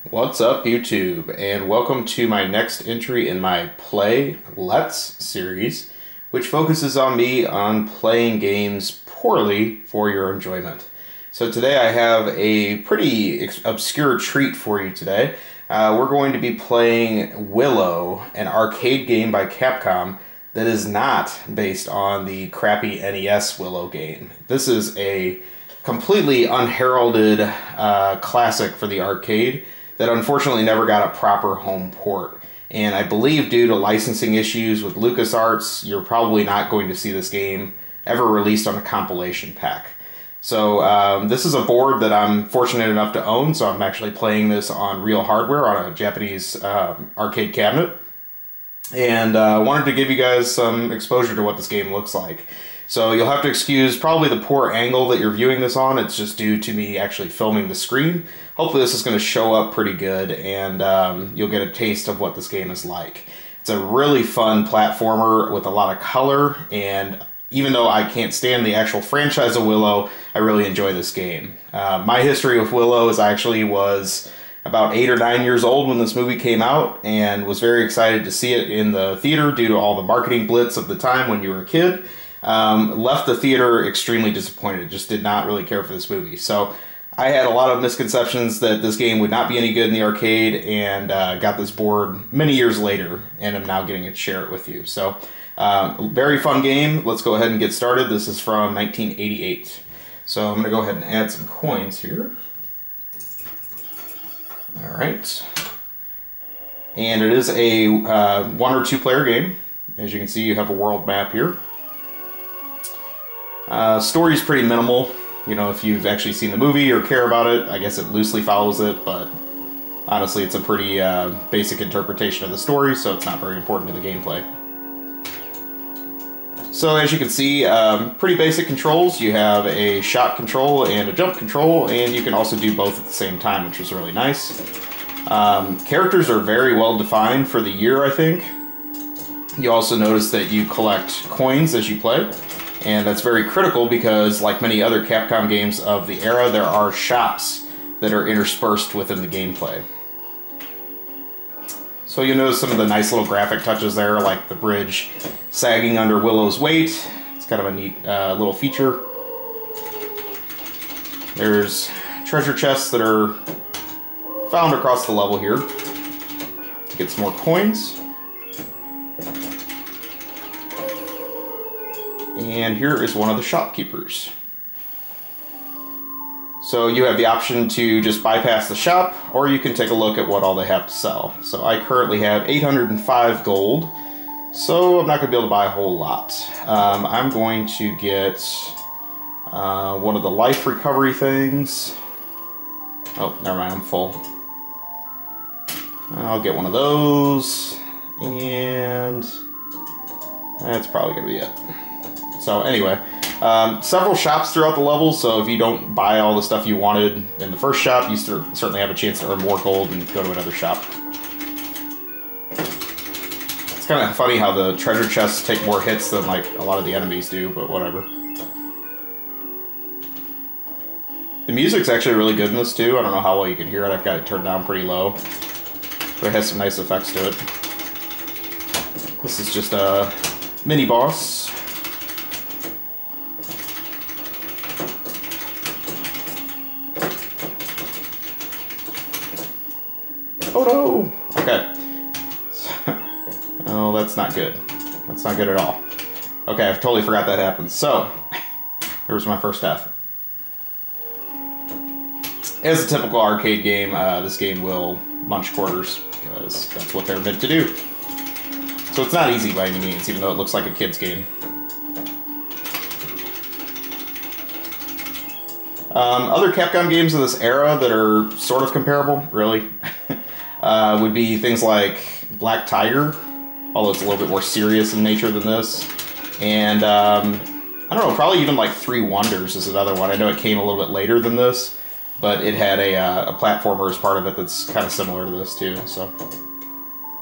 What's up, YouTube, and welcome to my next entry in my Play Let's series, which focuses on me on playing games poorly for your enjoyment. So today I have a pretty obscure treat for you today. We're going to be playing Willow, an arcade game by Capcom that is not based on the crappy NES Willow game. This is a completely unheralded classic for the arcade that unfortunately never got a proper home port. And I believe due to licensing issues with LucasArts, you're probably not going to see this game ever released on a compilation pack. So this is a board that I'm fortunate enough to own, so I'm actually playing this on real hardware on a Japanese arcade cabinet. And wanted to give you guys some exposure to what this game looks like. So you'll have to excuse probably the poor angle that you're viewing this on. It's just due to me actually filming the screen. Hopefully this is going to show up pretty good, and you'll get a taste of what this game is like. It's a really fun platformer with a lot of color, and even though I can't stand the actual franchise of Willow, I really enjoy this game. My history with Willow is I actually was about 8 or 9 years old when this movie came out, and was very excited to see it in the theater due to all the marketing blitz of the time when you were a kid. Left the theater extremely disappointed, just did not really care for this movie. So I had a lot of misconceptions that this game would not be any good in the arcade, and got this board many years later, and I'm now getting to share it with you. So very fun game. Let's go ahead and get started. This is from 1988. So I'm going to go ahead and add some coins here. Alright. And it is a 1 or 2 player game. As you can see, you have a world map here. Story's pretty minimal. You know, if you've actually seen the movie or care about it, I guess it loosely follows it, but honestly it's a pretty basic interpretation of the story, so it's not very important to the gameplay. So as you can see, pretty basic controls. You have a shot control and a jump control, and you can also do both at the same time, which is really nice. Characters are very well defined for the year, I think. You also notice that you collect coins as you play. And that's very critical because, like many other Capcom games of the era, there are shops that are interspersed within the gameplay. So you'll notice some of the nice little graphic touches there, like the bridge sagging under Willow's weight. It's kind of a neat little feature. There's treasure chests that are found across the level here to get some more coins. And here is one of the shopkeepers. So you have the option to just bypass the shop, or you can take a look at what all they have to sell. So I currently have 805 gold, so I'm not going to be able to buy a whole lot. I'm going to get one of the life recovery things. Oh, never mind, I'm full. I'll get one of those, and that's probably going to be it. So anyway, several shops throughout the level, so if you don't buy all the stuff you wanted in the first shop, you certainly have a chance to earn more gold and go to another shop. It's kind of funny how the treasure chests take more hits than like a lot of the enemies do, but whatever. The music's actually really good in this too. I don't know how well you can hear it. I've got it turned down pretty low, but it has some nice effects to it. This is just a mini boss. Oh no! Okay. Oh, that's not good. That's not good at all. Okay, I've totally forgot that happened. So, here's my first death. As a typical arcade game, this game will munch quarters, because that's what they're meant to do. So it's not easy by any means, even though it looks like a kid's game. Other Capcom games of this era that are sort of comparable, really, would be things like Black Tiger, although it's a little bit more serious in nature than this. And, I don't know, probably even like Three Wonders is another one. I know it came a little bit later than this, but it had a platformer as part of it that's kind of similar to this too, so.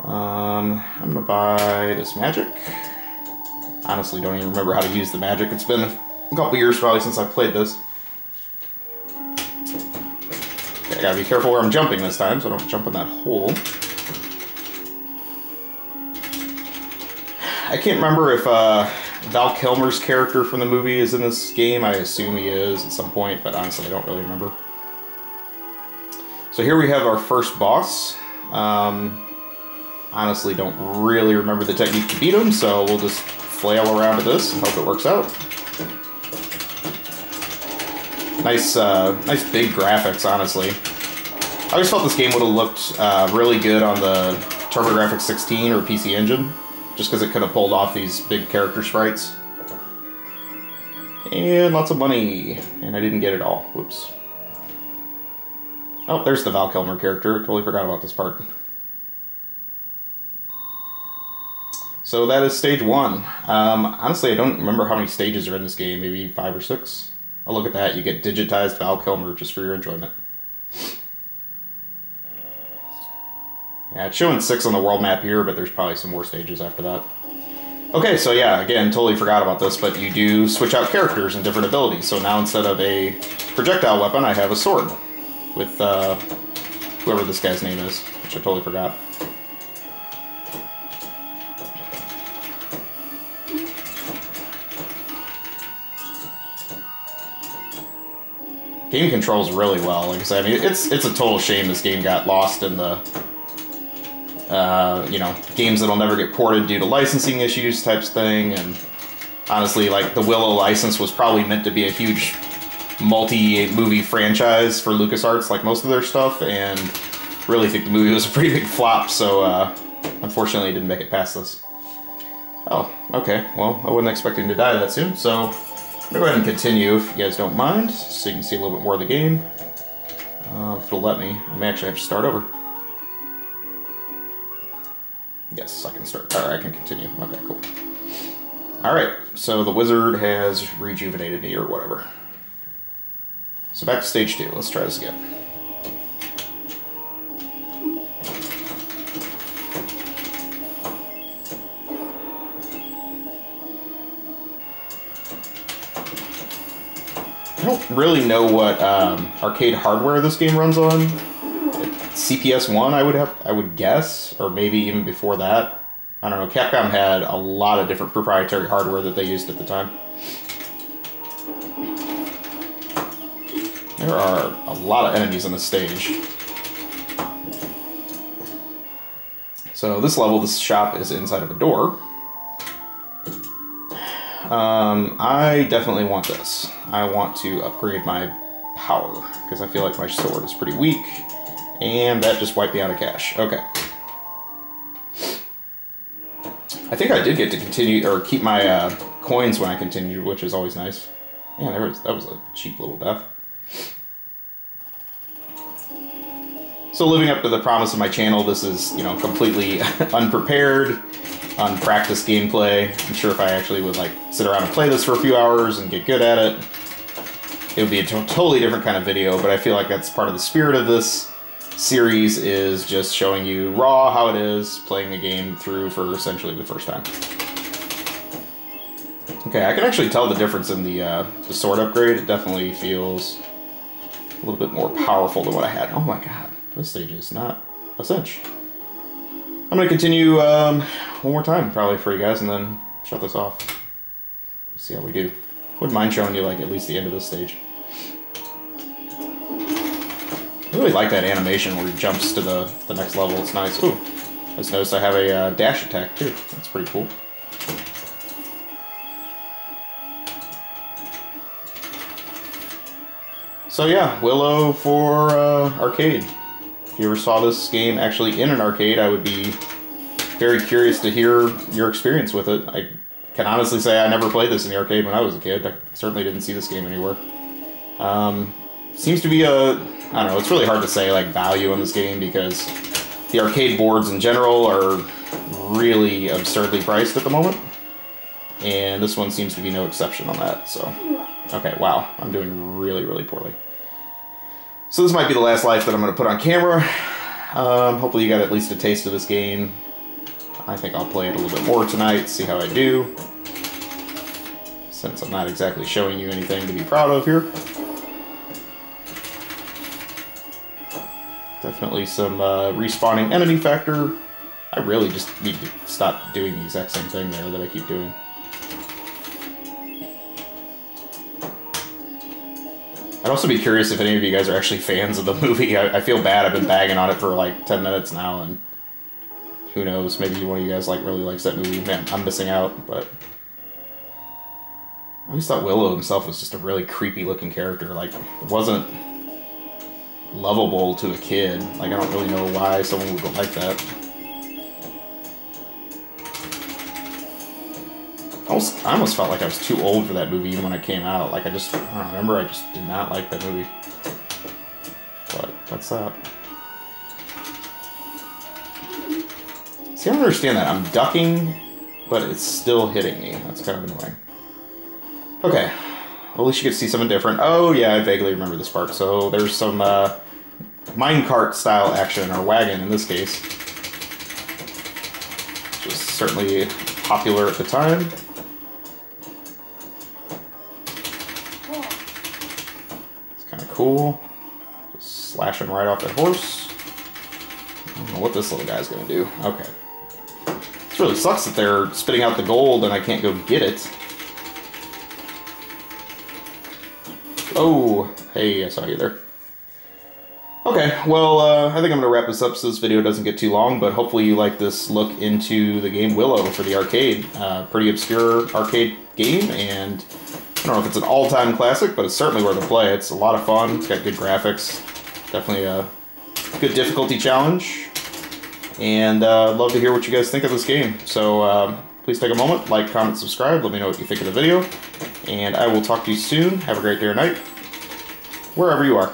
I'm gonna buy this magic. Honestly, don't even remember how to use the magic. It's been a couple years probably since I played this. I gotta be careful where I'm jumping this time, so I don't jump in that hole. I can't remember if Val Kilmer's character from the movie is in this game. I assume he is at some point, but honestly I don't really remember. So here we have our first boss. Honestly don't really remember the technique to beat him, so we'll just flail around with this and hope it works out. Nice big graphics, honestly. I always felt this game would have looked really good on the TurboGrafx 16 or PC Engine, just because it could have pulled off these big character sprites. And lots of money, and I didn't get it all. Whoops. Oh, there's the Val Kilmer character. Totally forgot about this part. So that is stage 1. Honestly, I don't remember how many stages are in this game. Maybe 5 or 6. I'll look at that. You get digitized Val Kilmer just for your enjoyment. Yeah, it's showing 6 on the world map here, but there's probably some more stages after that. Okay, so yeah, again, totally forgot about this, but you do switch out characters and different abilities. So now instead of a projectile weapon, I have a sword with whoever this guy's name is, which I totally forgot. Game controls really well. Like I said, I mean, it's a total shame this game got lost in the, you know, games that'll never get ported due to licensing issues types thing. And honestly, like the Willow license was probably meant to be a huge multi-movie franchise for LucasArts, like most of their stuff, and really think the movie was a pretty big flop. So unfortunately, it didn't make it past this. Oh, okay. Well, I wasn't expecting to die that soon, so. I'm going to go ahead and continue if you guys don't mind, so you can see a little bit more of the game. If it'll let me. I may actually have to start over. Yes, I can start. Alright, I can continue. Okay, cool. Alright, so the wizard has rejuvenated me or whatever. So back to stage 2. Let's try this again. I don't really know what arcade hardware this game runs on. CPS 1, I would guess, or maybe even before that. I don't know. Capcom had a lot of different proprietary hardware that they used at the time. There are a lot of enemies on this stage. So this level, this shop is inside of a door. I definitely want this. I want to upgrade my power, because I feel like my sword is pretty weak, and that just wiped me out of cash. Okay. I think I did get to continue, or keep my coins when I continued, which is always nice. Man, that was a cheap little death. So living up to the promise of my channel, this is, you know, completely unprepared, unpracticed gameplay. I'm sure if I actually would like sit around and play this for a few hours and get good at it, it would be a totally different kind of video, but I feel like that's part of the spirit of this series, is just showing you raw how it is playing a game through for essentially the first time. Okay, I can actually tell the difference in the sword upgrade. It definitely feels a little bit more powerful than what I had. Oh my god, this stage is not a cinch. I'm going to continue one more time, probably, for you guys, and then shut this off. See how we do. Wouldn't mind showing you, like, at least the end of this stage. I really like that animation where he jumps to the next level. It's nice. Ooh, I just noticed I have a dash attack, too. That's pretty cool. So yeah, Willow for arcade. If you ever saw this game actually in an arcade, I would be very curious to hear your experience with it. I can honestly say I never played this in the arcade when I was a kid. I certainly didn't see this game anywhere. Seems to be I don't know, it's really hard to say like value in this game because the arcade boards in general are really absurdly priced at the moment. And this one seems to be no exception on that, so. Okay, wow, I'm doing really, really poorly. So this might be the last life that I'm going to put on camera. Hopefully you got at least a taste of this game. I think I'll play it a little bit more tonight, see how I do. Since I'm not exactly showing you anything to be proud of here. Definitely some respawning enemy factor. I really just need to stop doing the exact same thing there that I keep doing. I'd also be curious if any of you guys are actually fans of the movie. I feel bad. I've been bagging on it for like 10 minutes now, and who knows, maybe one of you guys like really likes that movie. Man, I'm missing out, but I always thought Willow himself was just a really creepy looking character. Like, it wasn't lovable to a kid. Like, I don't really know why someone would like that. I almost felt like I was too old for that movie even when it came out. Like, I don't remember, I just did not like that movie. But, what's that? See, I don't understand that. I'm ducking, but it's still hitting me. That's kind of annoying. Okay. Well, at least you get to see something different. Oh, yeah, I vaguely remember this part. So, there's some minecart style action, or wagon in this case. Which was certainly popular at the time. Cool. Just slashing right off that horse. I don't know what this little guy's gonna do. Okay. This really sucks that they're spitting out the gold and I can't go get it. Oh, hey, I saw you there. Okay, well, I think I'm gonna wrap this up so this video doesn't get too long, but hopefully you like this look into the game Willow for the arcade. Pretty obscure arcade game, and I don't know if it's an all-time classic, but it's certainly worth a play. It's a lot of fun. It's got good graphics. Definitely a good difficulty challenge. And I'd love to hear what you guys think of this game. So please take a moment, like, comment, subscribe. Let me know what you think of the video. And I will talk to you soon. Have a great day or night, wherever you are.